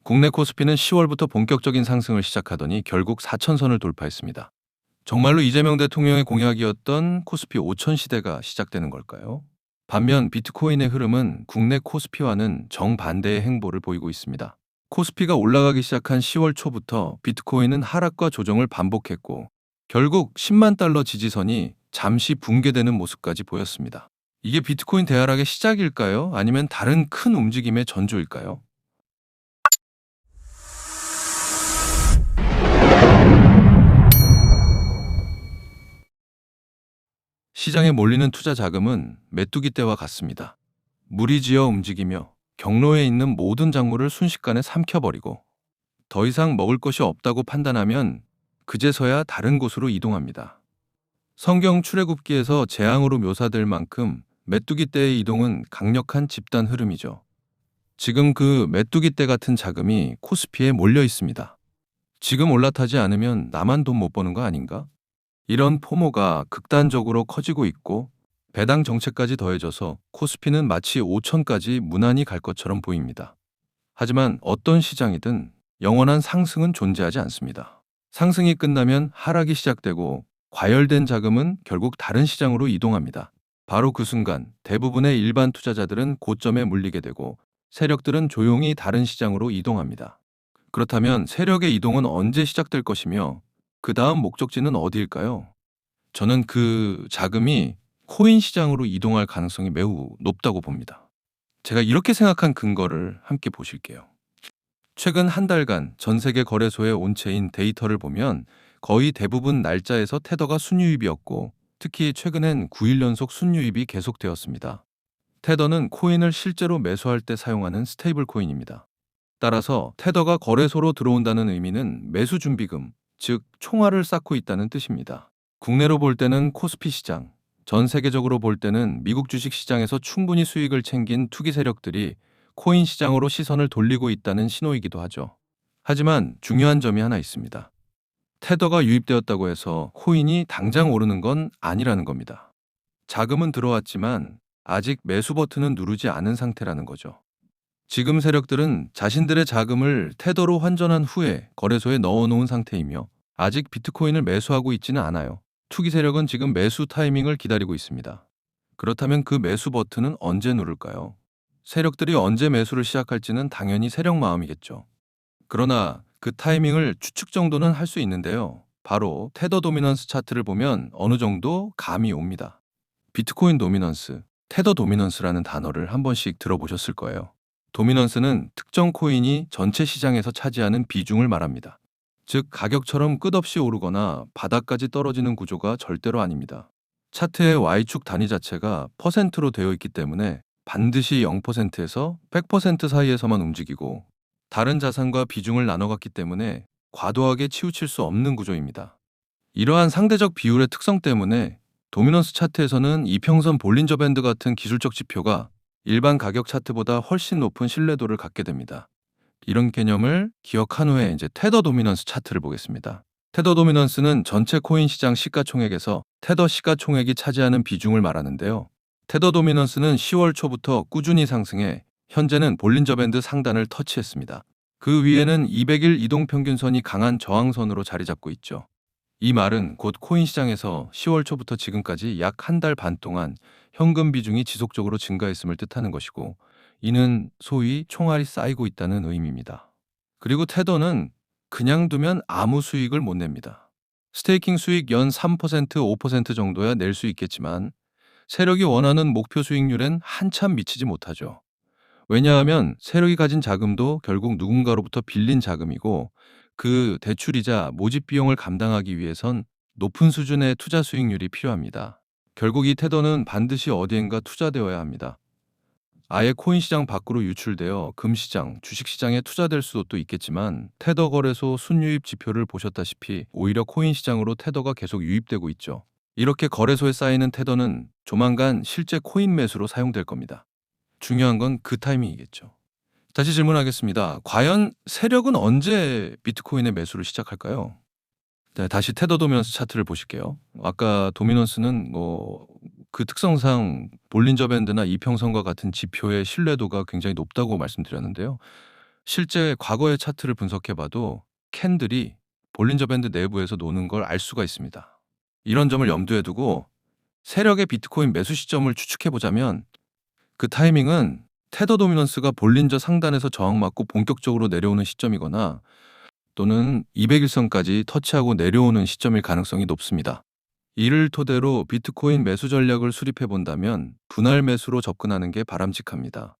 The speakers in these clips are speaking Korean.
국내 코스피는 10월부터 본격적인 상승을 시작하더니 결국 4천선을 돌파했습니다. 정말로 이재명 대통령의 공약이었던 코스피 5천 시대가 시작되는 걸까요? 반면 비트코인의 흐름은 국내 코스피와는 정반대의 행보를 보이고 있습니다. 코스피가 올라가기 시작한 10월 초부터 비트코인은 하락과 조정을 반복했고 결국 10만 달러 지지선이 잠시 붕괴되는 모습까지 보였습니다. 이게 비트코인 대하락의 시작일까요? 아니면 다른 큰 움직임의 전조일까요? 시장에 몰리는 투자 자금은 메뚜기 떼와 같습니다. 무리지어 움직이며 경로에 있는 모든 작물을 순식간에 삼켜버리고 더 이상 먹을 것이 없다고 판단하면 그제서야 다른 곳으로 이동합니다. 성경 출애굽기에서 재앙으로 묘사될 만큼 메뚜기 떼의 이동은 강력한 집단 흐름이죠. 지금 그 메뚜기 떼 같은 자금이 코스피에 몰려 있습니다. 지금 올라타지 않으면 나만 돈 못 버는 거 아닌가? 이런 포모가 극단적으로 커지고 있고 배당 정책까지 더해져서 코스피는 마치 5천까지 무난히 갈 것처럼 보입니다. 하지만 어떤 시장이든 영원한 상승은 존재하지 않습니다. 상승이 끝나면 하락이 시작되고 과열된 자금은 결국 다른 시장으로 이동합니다. 바로 그 순간 대부분의 일반 투자자들은 고점에 물리게 되고 세력들은 조용히 다른 시장으로 이동합니다. 그렇다면 세력의 이동은 언제 시작될 것이며 그 다음 목적지는 어디일까요? 저는 그 자금이 코인 시장으로 이동할 가능성이 매우 높다고 봅니다. 제가 이렇게 생각한 근거를 함께 보실게요. 최근 한 달간 전 세계 거래소의 온체인 데이터를 보면 거의 대부분 날짜에서 테더가 순유입이었고 특히 최근엔 9일 연속 순유입이 계속되었습니다. 테더는 코인을 실제로 매수할 때 사용하는 스테이블 코인입니다. 따라서 테더가 거래소로 들어온다는 의미는 매수 준비금, 즉 총알을 쌓고 있다는 뜻입니다. 국내로 볼 때는 코스피 시장, 전 세계적으로 볼 때는 미국 주식 시장에서 충분히 수익을 챙긴 투기 세력들이 코인 시장으로 시선을 돌리고 있다는 신호이기도 하죠. 하지만 중요한 점이 하나 있습니다. 테더가 유입되었다고 해서 코인이 당장 오르는 건 아니라는 겁니다. 자금은 들어왔지만 아직 매수 버튼은 누르지 않은 상태라는 거죠. 지금 세력들은 자신들의 자금을 테더로 환전한 후에 거래소에 넣어놓은 상태이며 아직 비트코인을 매수하고 있지는 않아요. 투기 세력은 지금 매수 타이밍을 기다리고 있습니다. 그렇다면 그 매수 버튼은 언제 누를까요? 세력들이 언제 매수를 시작할지는 당연히 세력 마음이겠죠. 그러나 그 타이밍을 추측 정도는 할 수 있는데요. 바로 테더 도미넌스 차트를 보면 어느 정도 감이 옵니다. 비트코인 도미넌스, 테더 도미넌스라는 단어를 한 번씩 들어보셨을 거예요. 도미넌스는 특정 코인이 전체 시장에서 차지하는 비중을 말합니다. 즉 가격처럼 끝없이 오르거나 바닥까지 떨어지는 구조가 절대로 아닙니다. 차트의 Y축 단위 자체가 퍼센트로 되어 있기 때문에 반드시 0%에서 100% 사이에서만 움직이고 다른 자산과 비중을 나눠갔기 때문에 과도하게 치우칠 수 없는 구조입니다. 이러한 상대적 비율의 특성 때문에 도미넌스 차트에서는 이평선 볼린저 밴드 같은 기술적 지표가 일반 가격 차트보다 훨씬 높은 신뢰도를 갖게 됩니다. 이런 개념을 기억한 후에 이제 테더 도미넌스 차트를 보겠습니다. 테더 도미넌스는 전체 코인 시장 시가총액에서 테더 시가총액이 차지하는 비중을 말하는데요. 테더 도미넌스는 10월 초부터 꾸준히 상승해 현재는 볼린저 밴드 상단을 터치했습니다. 그 위에는 200일 이동평균선이 강한 저항선으로 자리 잡고 있죠. 이 말은 곧 코인 시장에서 10월 초부터 지금까지 약 한 달 반 동안 현금 비중이 지속적으로 증가했음을 뜻하는 것이고 이는 소위 총알이 쌓이고 있다는 의미입니다. 그리고 테더는 그냥 두면 아무 수익을 못 냅니다. 스테이킹 수익 연 3%, 5% 정도야 낼 수 있겠지만 세력이 원하는 목표 수익률엔 한참 미치지 못하죠. 왜냐하면 세력이 가진 자금도 결국 누군가로부터 빌린 자금이고 그 대출이자 모집 비용을 감당하기 위해선 높은 수준의 투자 수익률이 필요합니다. 결국 이 테더는 반드시 어디엔가 투자되어야 합니다. 아예 코인 시장 밖으로 유출되어 금시장, 주식시장에 투자될 수도 있겠지만 테더 거래소 순유입 지표를 보셨다시피 오히려 코인 시장으로 테더가 계속 유입되고 있죠. 이렇게 거래소에 쌓이는 테더는 조만간 실제 코인 매수로 사용될 겁니다. 중요한 건 그 타이밍이겠죠. 다시 질문하겠습니다. 과연 세력은 언제 비트코인의 매수를 시작할까요? 네, 다시 테더 도미넌스 차트를 보실게요. 아까 도미넌스는 그 특성상 볼린저 밴드나 이평선과 같은 지표의 신뢰도가 굉장히 높다고 말씀드렸는데요. 실제 과거의 차트를 분석해봐도 캔들이 볼린저 밴드 내부에서 노는 걸 알 수가 있습니다. 이런 점을 염두에 두고 세력의 비트코인 매수 시점을 추측해보자면 그 타이밍은 테더 도미넌스가 볼린저 상단에서 저항받고 본격적으로 내려오는 시점이거나 또는 200일선까지 터치하고 내려오는 시점일 가능성이 높습니다. 이를 토대로 비트코인 매수 전략을 수립해 본다면 분할 매수로 접근하는 게 바람직합니다.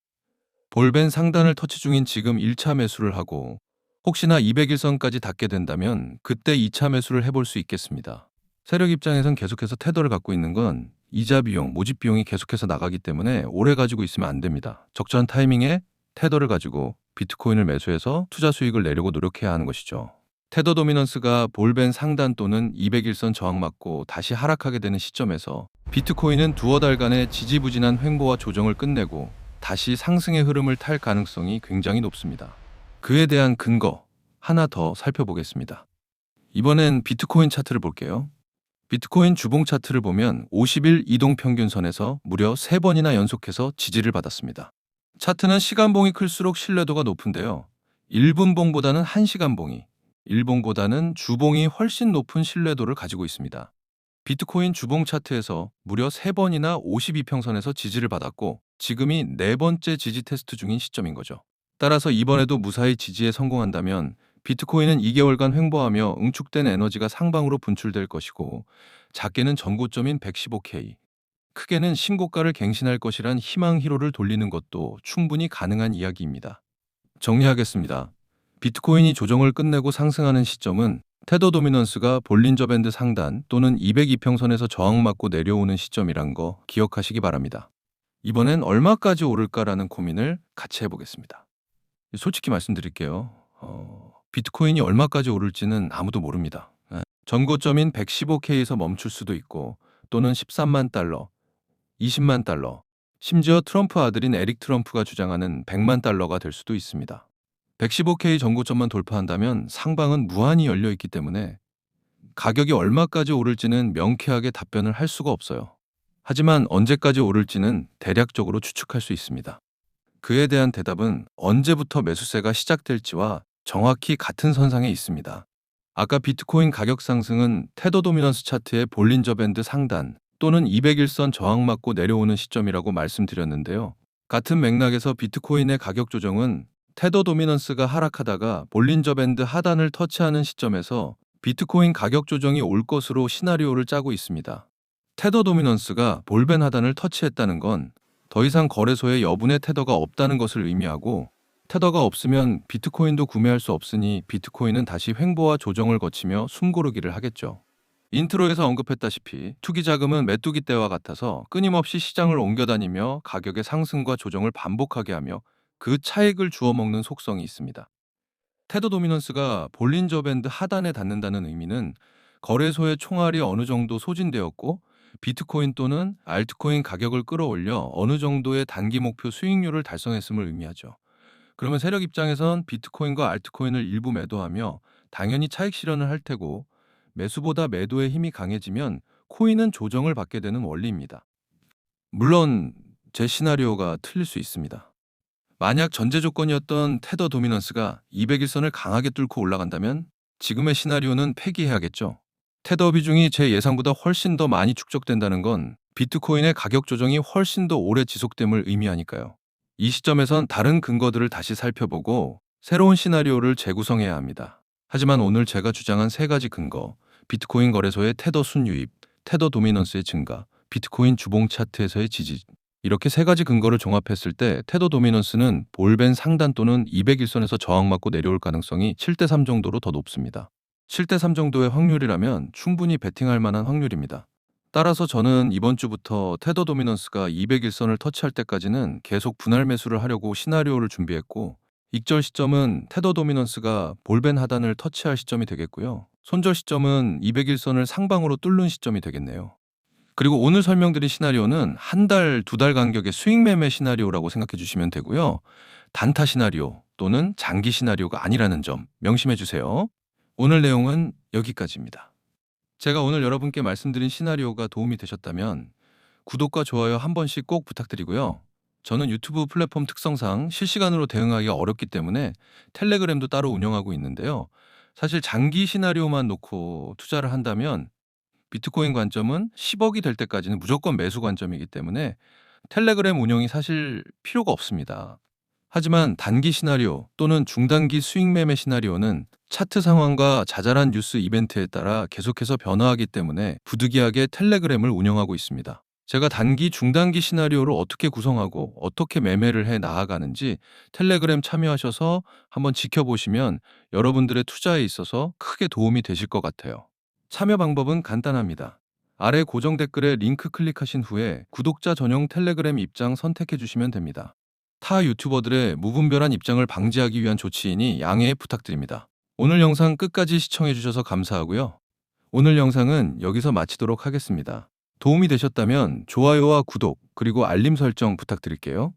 볼벤 상단을 터치 중인 지금 1차 매수를 하고 혹시나 200일선까지 닿게 된다면 그때 2차 매수를 해볼 수 있겠습니다. 세력 입장에선 계속해서 테더를 갖고 있는 건 이자 비용, 모집 비용이 계속해서 나가기 때문에 오래 가지고 있으면 안 됩니다. 적절한 타이밍에 테더를 가지고 비트코인을 매수해서 투자 수익을 내려고 노력해야 하는 것이죠. 테더 도미넌스가 볼벤 상단 또는 200일선 저항받고 다시 하락하게 되는 시점에서 비트코인은 두어 달간의 지지부진한 횡보와 조정을 끝내고 다시 상승의 흐름을 탈 가능성이 굉장히 높습니다. 그에 대한 근거 하나 더 살펴보겠습니다. 이번엔 비트코인 차트를 볼게요. 비트코인 주봉 차트를 보면 50일 이동평균선에서 무려 3번이나 연속해서 지지를 받았습니다. 차트는 시간봉이 클수록 신뢰도가 높은데요. 1분봉보다는 1시간봉이, 일봉보다는 주봉이 훨씬 높은 신뢰도를 가지고 있습니다. 비트코인 주봉 차트에서 무려 3번이나 52평선에서 지지를 받았고 지금이 4번째 지지 테스트 중인 시점인 거죠. 따라서 이번에도 무사히 지지에 성공한다면 비트코인은 2개월간 횡보하며 응축된 에너지가 상방으로 분출될 것이고 작게는 전고점인 115K, 크게는 신고가를 갱신할 것이란 희망 희로를 돌리는 것도 충분히 가능한 이야기입니다. 정리하겠습니다. 비트코인이 조정을 끝내고 상승하는 시점은 테더 도미넌스가 볼린저 밴드 상단 또는 202평선에서 저항받고 내려오는 시점이란 거 기억하시기 바랍니다. 이번엔 얼마까지 오를까라는 고민을 같이 해보겠습니다. 솔직히 말씀드릴게요. 비트코인이 얼마까지 오를지는 아무도 모릅니다. 전고점인 115K에서 멈출 수도 있고 또는 13만 달러, 20만 달러, 심지어 트럼프 아들인 에릭 트럼프가 주장하는 100만 달러가 될 수도 있습니다. 115K 전고점만 돌파한다면 상방은 무한히 열려 있기 때문에 가격이 얼마까지 오를지는 명쾌하게 답변을 할 수가 없어요. 하지만 언제까지 오를지는 대략적으로 추측할 수 있습니다. 그에 대한 대답은 언제부터 매수세가 시작될지와 정확히 같은 선상에 있습니다. 아까 비트코인 가격 상승은 테더 도미넌스 차트의 볼린저 밴드 상단 또는 200일선 저항받고 내려오는 시점이라고 말씀드렸는데요. 같은 맥락에서 비트코인의 가격 조정은 테더 도미넌스가 하락하다가 볼린저 밴드 하단을 터치하는 시점에서 비트코인 가격 조정이 올 것으로 시나리오를 짜고 있습니다. 테더 도미넌스가 볼벤 하단을 터치했다는 건 더 이상 거래소에 여분의 테더가 없다는 것을 의미하고 테더가 없으면 비트코인도 구매할 수 없으니 비트코인은 다시 횡보와 조정을 거치며 숨고르기를 하겠죠. 인트로에서 언급했다시피 투기 자금은 메뚜기 떼와 같아서 끊임없이 시장을 옮겨다니며 가격의 상승과 조정을 반복하게 하며 그 차익을 주워 먹는 속성이 있습니다. 테더 도미넌스가 볼린저 밴드 하단에 닿는다는 의미는 거래소의 총알이 어느 정도 소진되었고 비트코인 또는 알트코인 가격을 끌어올려 어느 정도의 단기 목표 수익률을 달성했음을 의미하죠. 그러면 세력 입장에선 비트코인과 알트코인을 일부 매도하며 당연히 차익 실현을 할 테고 매수보다 매도의 힘이 강해지면 코인은 조정을 받게 되는 원리입니다. 물론 제 시나리오가 틀릴 수 있습니다. 만약 전제 조건이었던 테더 도미넌스가 200일선을 강하게 뚫고 올라간다면 지금의 시나리오는 폐기해야겠죠. 테더 비중이 제 예상보다 훨씬 더 많이 축적된다는 건 비트코인의 가격 조정이 훨씬 더 오래 지속됨을 의미하니까요. 이 시점에선 다른 근거들을 다시 살펴보고 새로운 시나리오를 재구성해야 합니다. 하지만 오늘 제가 주장한 3가지 근거, 비트코인 거래소의 테더 순유입, 테더 도미넌스의 증가, 비트코인 주봉 차트에서의 지지, 이렇게 3가지 근거를 종합했을 때 테더 도미넌스는 볼벤 상단 또는 200일선에서 저항받고 내려올 가능성이 7대3 정도로 더 높습니다. 7대3 정도의 확률이라면 충분히 베팅할 만한 확률입니다. 따라서 저는 이번 주부터 테더 도미넌스가 200일선을 터치할 때까지는 계속 분할 매수를 하려고 시나리오를 준비했고 익절 시점은 테더 도미넌스가 볼벤 하단을 터치할 시점이 되겠고요. 손절 시점은 200일선을 상방으로 뚫는 시점이 되겠네요. 그리고 오늘 설명드린 시나리오는 한 달, 2달 간격의 수익 매매 시나리오라고 생각해 주시면 되고요. 단타 시나리오 또는 장기 시나리오가 아니라는 점 명심해 주세요. 오늘 내용은 여기까지입니다. 제가 오늘 여러분께 말씀드린 시나리오가 도움이 되셨다면 구독과 좋아요 한 번씩 꼭 부탁드리고요. 저는 유튜브 플랫폼 특성상 실시간으로 대응하기가 어렵기 때문에 텔레그램도 따로 운영하고 있는데요. 사실 장기 시나리오만 놓고 투자를 한다면 비트코인 관점은 10억이 될 때까지는 무조건 매수 관점이기 때문에 텔레그램 운영이 사실 필요가 없습니다. 하지만 단기 시나리오 또는 중단기 수익 매매 시나리오는 차트 상황과 자잘한 뉴스 이벤트에 따라 계속해서 변화하기 때문에 부득이하게 텔레그램을 운영하고 있습니다. 제가 단기, 중단기 시나리오를 어떻게 구성하고 어떻게 매매를 해 나아가는지 텔레그램 참여하셔서 한번 지켜보시면 여러분들의 투자에 있어서 크게 도움이 되실 것 같아요. 참여 방법은 간단합니다. 아래 고정 댓글에 링크 클릭하신 후에 구독자 전용 텔레그램 입장 선택해 주시면 됩니다. 타 유튜버들의 무분별한 입장을 방지하기 위한 조치이니 양해 부탁드립니다. 오늘 영상 끝까지 시청해 주셔서 감사하고요. 오늘 영상은 여기서 마치도록 하겠습니다. 도움이 되셨다면 좋아요와 구독 그리고 알림 설정 부탁드릴게요.